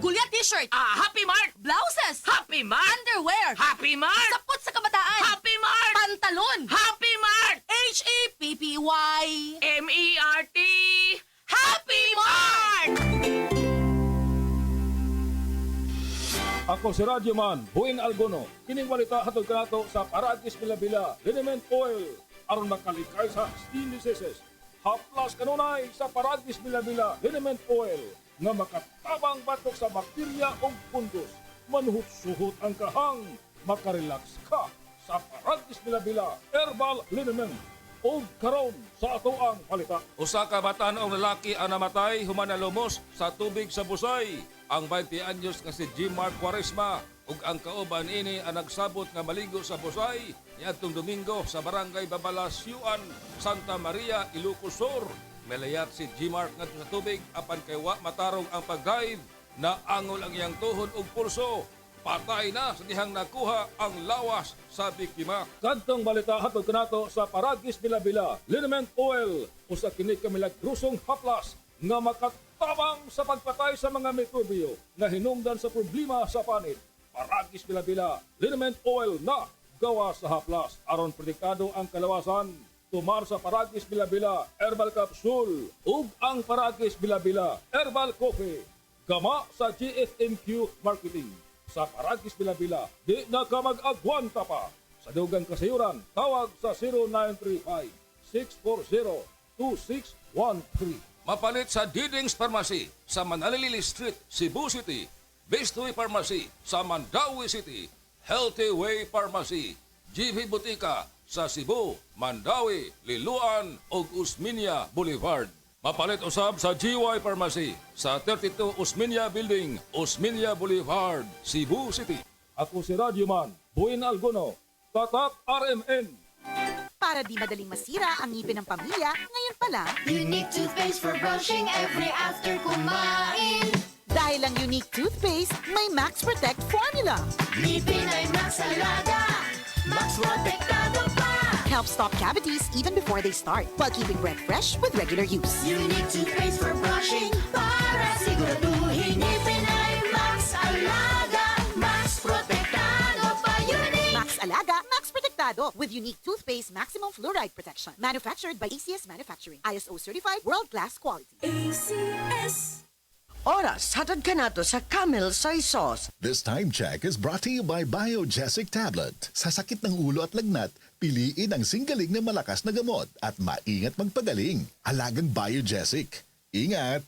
Gulya t-shirt, Happy Mart! blouses, Happy Mart! underwear, Happy Mart! sapot sa kabataan, Happy Mart! pantalon, Happy Mart! H-A-P-P-Y. M-E-R-T! Happy Mart! Ako si Radyo Man, Buin Algono. Kining walita hatod kanato sa Paragis Bilabila, Liniment Oil, aron makalikay sa stiliseses. Haplas kanunay sa Paragis Bilabila, Liniment Oil, nga makatabang batok sa bakterya o fungus. Manuhot-suhot ang kahang, makarelax ka sa Paragis Bilabila, Herbal Liniment. O karon sa ato ang palita. Usa ka batan-ong lalaki ang namatay human na lumos sa tubig sa Busay. Ang 20 anyos nga si Jimar Quaresma ug ang kauban ini ang nagsabot nga maligo sa Busay niadtong Domingo sa barangay Babalasiuan, Santa Maria, Ilocos Sur. Melayat si Jimar ngadto sa tubig apan kay wa matarong ang pag-dive na angol ang iyang tuhod ug pulso. Patay na sa dihang nakuha ang lawas sa biktima. Kantong balita hatod kanato sa Paragis Bilabila, Liniment Oil, usa kini ka milagrosong haplas nga makatabang sa pagpatay sa mga mikrobyo nga hinungdan sa problema sa panit. Paragis Bilabila, Liniment Oil na gawa sa haplas aron protektado ang kalawasan. Tumar sa Paragis Bilabila Herbal Capsule ug ang Paragis Bilabila Herbal Coffee. Gama sa GFMQ Marketing. Sa Paragis Bilabila, di na ka mag-agwanta pa. Sa dugang kasayuran, tawag sa 0935-640-2613. Mapalit sa Diding's Pharmacy sa Manalili Street, Cebu City. Bestway Pharmacy sa Mandawi City. Healthy Way Pharmacy, GV Butika sa Cebu, Mandawi, Liloan ug Usmeña Boulevard. Mapalit usab sa GY Pharmacy sa 32 Usmeña Building, Usmeña Boulevard, Cebu City. Ako si Radyo Man, Buin Algono, Tatak RMN. Para di madaling masira ang ngipin ng pamilya, ngayon pa lang, Unique toothpaste for brushing every after kumain. dahil ang unique toothpaste, may Max Protect formula. Ngipin ay Max Alaga, Max Protektado pa. Helps stop cavities even before they start, while keeping breath fresh with regular use. Unique toothpaste for brushing para siguraduhin ngipin ay Max Alaga, Max Protektado pa. Unique. Max Alaga, Max Protectado with unique toothpaste maximum fluoride protection. Manufactured by ACS Manufacturing. ISO certified world-class quality. ACS. Oras, hatod ka nato sa Camel Soy Sauce. This time check is brought to you by Biogesic Tablet. Sa sakit ng ulo at lagnat, piliin ang singgaling na malakas na gamot at maingat magpagaling. Alagang Biogesic. Ingat!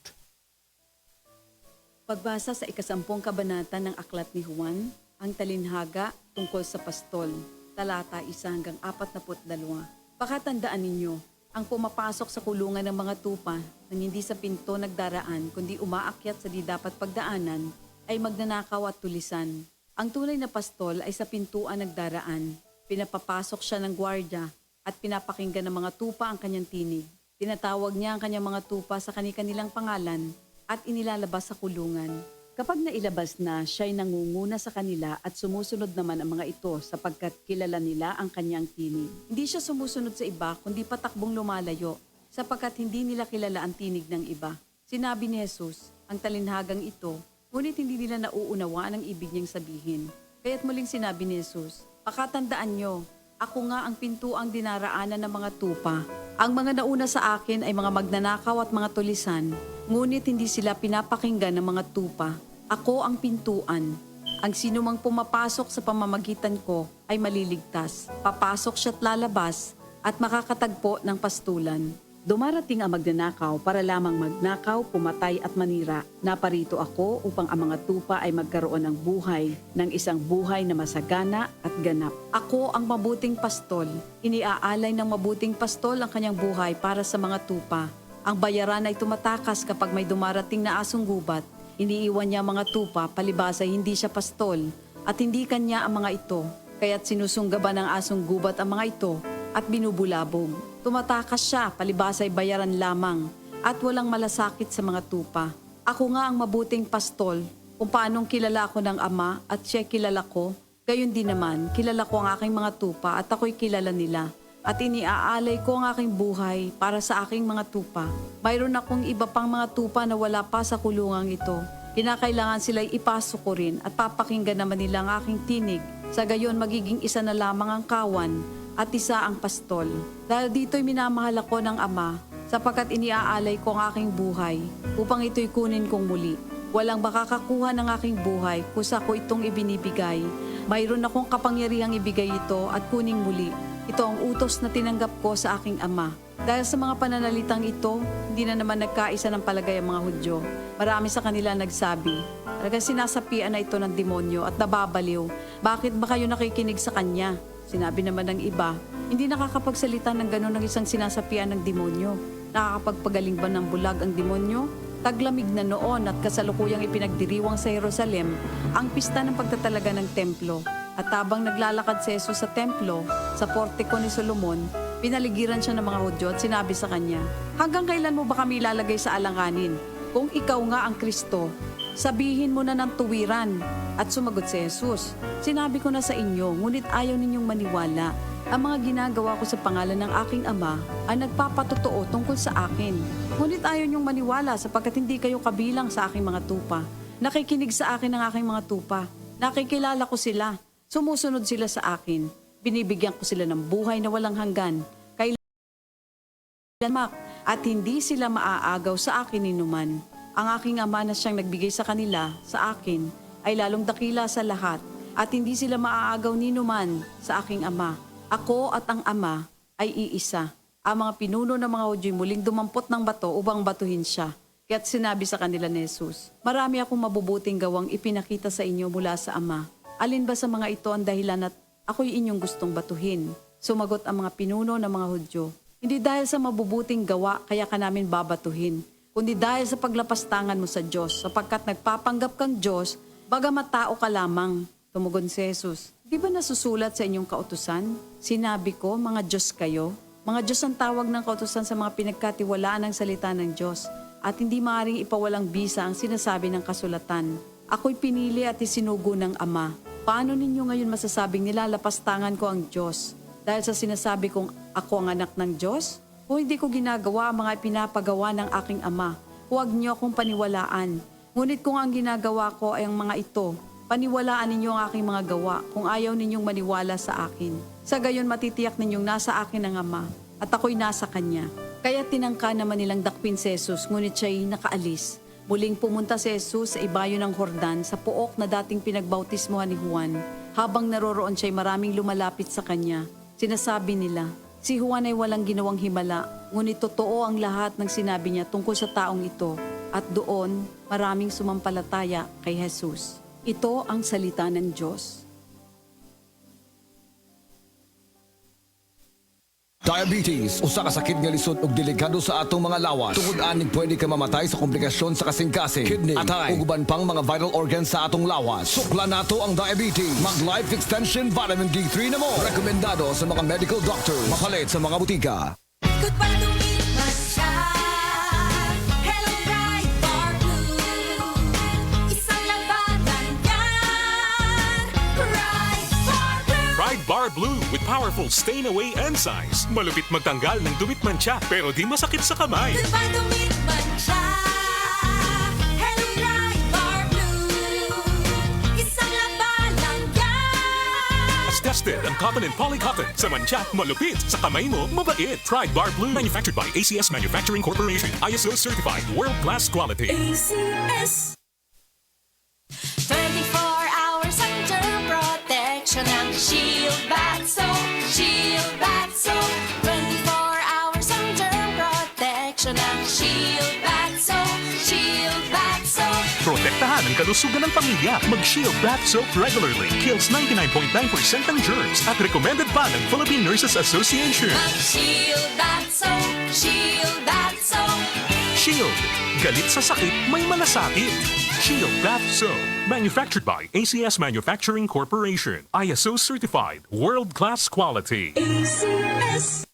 Pagbasa sa ikasampung kabanata ng Aklat ni Juan, ang talinhaga tungkol sa pastol, talata 1 hanggang 42. Pakatandaan ninyo, ang pumapasok sa kulungan ng mga tupa nang hindi sa pinto nagdaraan kundi umaakyat sa di dapat pagdaanan ay magnanakaw at tulisan. Ang tunay na pastol ay sa pintuan nagdaraan. Pinapapasok siya ng gwardya at pinapakinggan ng mga tupa ang kanyang tinig. Tinatawag niya ang kanyang mga tupa sa kanilang pangalan at inilalabas sa kulungan. Kapag nailabas na, siya'y nangunguna sa kanila at sumusunod naman ang mga ito sapagkat kilala nila ang kanyang tinig. Hindi siya sumusunod sa iba kundi patakbong lumalayo sapagkat hindi nila kilala ang tinig ng iba. Sinabi ni Jesus, ang talinhagang ito, ngunit hindi nila nauunawaan ang ibig niyang sabihin. Kaya't muling sinabi ni Jesus, pakatandaan nyo, ako nga ang pintuang dinaraanan ng mga tupa. Ang mga nauna sa akin ay mga magnanakaw at mga tulisan, ngunit hindi sila pinapakinggan ng mga tupa. Ako ang pintuan. Ang sinumang pumapasok sa pamamagitan ko ay maliligtas. Papasok siya't lalabas at makakatagpo ng pastulan. Dumarating ang magnanakaw para lamang magnakaw, pumatay at manira. Naparito ako upang ang mga tupa ay magkaroon ng buhay, ng isang buhay na masagana at ganap. Ako ang mabuting pastol. Iniaalay ng mabuting pastol ang kanyang buhay para sa mga tupa. Ang bayaran ay tumatakas kapag may dumarating na asong gubat. Iniiwan niya ang mga tupa, palibas ay hindi siya pastol at hindi kanya ang mga ito. Kaya't sinusunggaban ng asong gubat ang mga ito at binubulabog. Tumatakas siya, palibas ay bayaran lamang at walang malasakit sa mga tupa. Ako nga ang mabuting pastol, kung paanong kilala ko ng Ama at siya kilala ko, gayon din naman, kilala ko ang aking mga tupa at ako'y kilala nila. At iniaalay ko ang aking buhay para sa aking mga tupa. Mayroon akong iba pang mga tupa na wala pa sa kulungang ito. Kinakailangan sila'y ipasok ko rin at papakinggan naman nila ang aking tinig. Sa gayon magiging isa na lamang ang kawan at isa ang pastol. Dahil dito'y minamahal ako ng Ama, sapagkat iniaalay ko ang aking buhay upang ito'y kunin kong muli. Walang makakakuha ng aking buhay kusa ko itong ibinibigay. Mayroon akong kapangyarihang ibigay ito at kuning muli. Ito ang utos na tinanggap ko sa aking Ama. Dahil sa mga pananalitang ito, hindi na naman nagkaisa ng palagay ang mga Hudyo. Marami sa kanila nagsabi, talagang sinasapian na ito ng demonyo at nababaliw. Bakit ba kayo nakikinig sa kanya? Sinabi naman ng iba, hindi nakakapagsalita ng gano'n ng isang sinasapian ng demonyo. Nakakapagpagaling ba ng bulag ang demonyo? Taglamig na noon at kasalukuyang ipinagdiriwang sa Jerusalem ang pista ng pagtatalaga ng templo. At habang naglalakad si Jesus sa templo, sa portiko ni Solomon, pinaligiran siya ng mga Hudyo at sinabi sa kanya, hanggang kailan mo ba kami ilalagay sa alanganin? Kung ikaw nga ang Kristo, sabihin mo na ng tuwiran. At sumagot si Jesus, sinabi ko na sa inyo, ngunit ayaw ninyong maniwala. Ang mga ginagawa ko sa pangalan ng aking Ama ay nagpapatotoo tungkol sa akin. Ngunit ayaw niyong maniwala sapagkat hindi kayo kabilang sa aking mga tupa. Nakikinig sa akin ang aking mga tupa. Nakikilala ko sila. Sumusunod sila sa akin. Binibigyan ko sila ng buhay na walang hanggan. At hindi sila maaagaw sa akin ninuman. Ang aking Ama na siyang nagbigay sa kanila, sa akin, ay lalong dakila sa lahat. At hindi sila maaagaw ninuman sa aking Ama. Ako at ang Ama ay iisa. Ang mga pinuno ng mga Hudyo muling dumampot ng bato upang batuhin siya. Kaya't sinabi sa kanila ni Jesus, marami akong mabubuting gawang ipinakita sa inyo mula sa Ama. Alin ba sa mga ito ang dahilan at ako'y inyong gustong batuhin? Sumagot ang mga pinuno ng mga Hudyo, hindi dahil sa mabubuting gawa kaya ka namin babatuhin, kundi dahil sa paglapastangan mo sa Diyos, sapagkat nagpapanggap kang Diyos, bagamat tao ka lamang. Tumugon si Jesus, di ba nasusulat sa inyong kautusan? Sinabi ko, mga Diyos kayo. Mga Diyos ang tawag ng kautusan sa mga pinagkatiwalaan ng salita ng Diyos, at hindi maaaring ipawalang bisa ang sinasabi ng kasulatan. Ako'y pinili at isinugo ng Ama. Paano ninyo ngayon masasabing nilalapastangan ko ang Diyos? Dahil sa sinasabi kong ako ang anak ng Diyos? O hindi ko ginagawa ang mga pinapagawa ng aking Ama? Huwag niyo akong paniwalaan. Ngunit kung ang ginagawa ko ay ang mga ito, paniwalaan ninyo ang aking mga gawa kung ayaw ninyong maniwala sa akin. Sa gayon matitiyak ninyong nasa akin ang Ama at ako'y nasa Kanya. Kaya tinangka naman nilang dakpin si Jesus, ngunit siya'y nakaalis. Muling pumunta si Jesus sa ibayo ng Jordan sa pook na dating pinagbautismohan ni Juan. Habang naroroon siya'y maraming lumalapit sa kanya. Sinasabi nila, si Juan ay walang ginawang himala, ngunit totoo ang lahat ng sinabi niya tungkol sa taong ito. At doon, maraming sumampalataya kay Jesus. Ito ang salita ng Diyos. Diabetes, usa ka sakit nga lisod ug delikado sa atong mga lawas. Tungod aning pwede ka mamatay sa komplikasyon sa kasing-kasing, kidney, atay, ug uban pang mga vital organs sa atong lawas. Sukla nato ang diabetes. Mag Life Extension Vitamin D3 na mo. Rekomendado sa mga medical doctor. Mapalit sa mga butika. Goodbye to me, Masya. Hello, Bright Bar Blue. Isang labanan yan. Bright Bar Blue. Pride Bar Blue with powerful stain-away enzymes. Malupit magtanggal ng dumit mancha pero di masakit sa kamay. Goodbye to me, Masya. Hello, Bright Bar Blue. Isang labanan yan. As tested ang cotton and polycotton. Sa mancha, malupit. Sa kamay mo, mabait. Pride Bar Blue. Manufactured by ACS Manufacturing Corporation. ISO certified. World-class quality. ACS. 24 hours ang germ protection ng Shield Bath Soap. Shield Bath Soap. 24 hours ang germ protection ng Shield Bath Soap. Shield Bath Soap. Protektahan ang kalusugan ng pamilya. Mag-Shield Bath Soap regularly. Kills 99.9% ng germs at recommended pa ng Philippine Nurses Association. Mag-Shield Bath Soap. Shield Bath Soap. Shield. Galit sa sakit, may malasakit. Shield Bath Soap. Manufactured by ACS Manufacturing Corporation. ISO certified. World-class quality. ACS.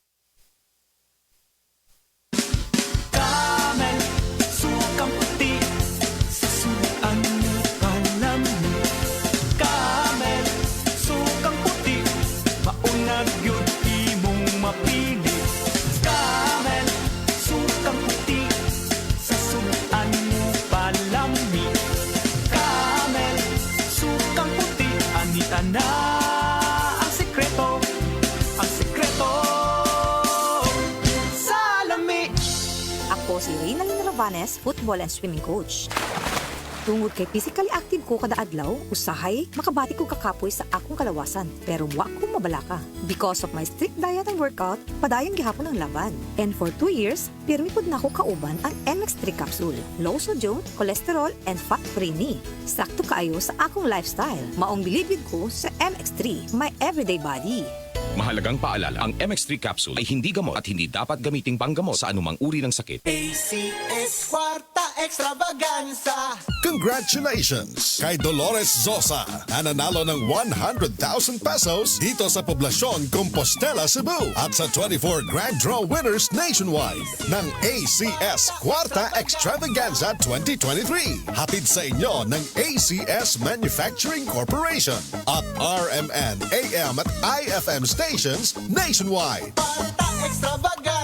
Camel, sukang puti, sasuan mo palami. Camel, sukang puti, maunag yun imong mapili. Camel, sukang puti, sasuan mo palami. Vanes, football and swimming coach. Tungod kay physically active ko kada adlaw, usahay, makabati ko kakapoy sa akong kalawasan. Pero wa ko mabalaka. Because of my strict diet and workout, padayang gihapon ang laban. And for 2 years, pirmi pod na ko kauban ang MX3 capsule. Low sodium, cholesterol, and fat-free ni. Sakto kaayo sa akong lifestyle. Maong bilibid ko sa MX3, my everyday body. Mahalagang paalala, ang MX3 capsule ay hindi gamot at hindi dapat gamiting panggamot sa anumang uri ng sakit. ACS Kwarta Extravaganza. Congratulations kay Dolores Zosa na nanalo ng 100,000 pesos dito sa poblasyon Compostela, Cebu at sa 24 Grand Draw winners nationwide ng ACS Kwarta Extravaganza 2023. Hatid sa inyo ng ACS Manufacturing Corporation at RMN AM at IFM stations nationwide. Kwarta Extravaganza.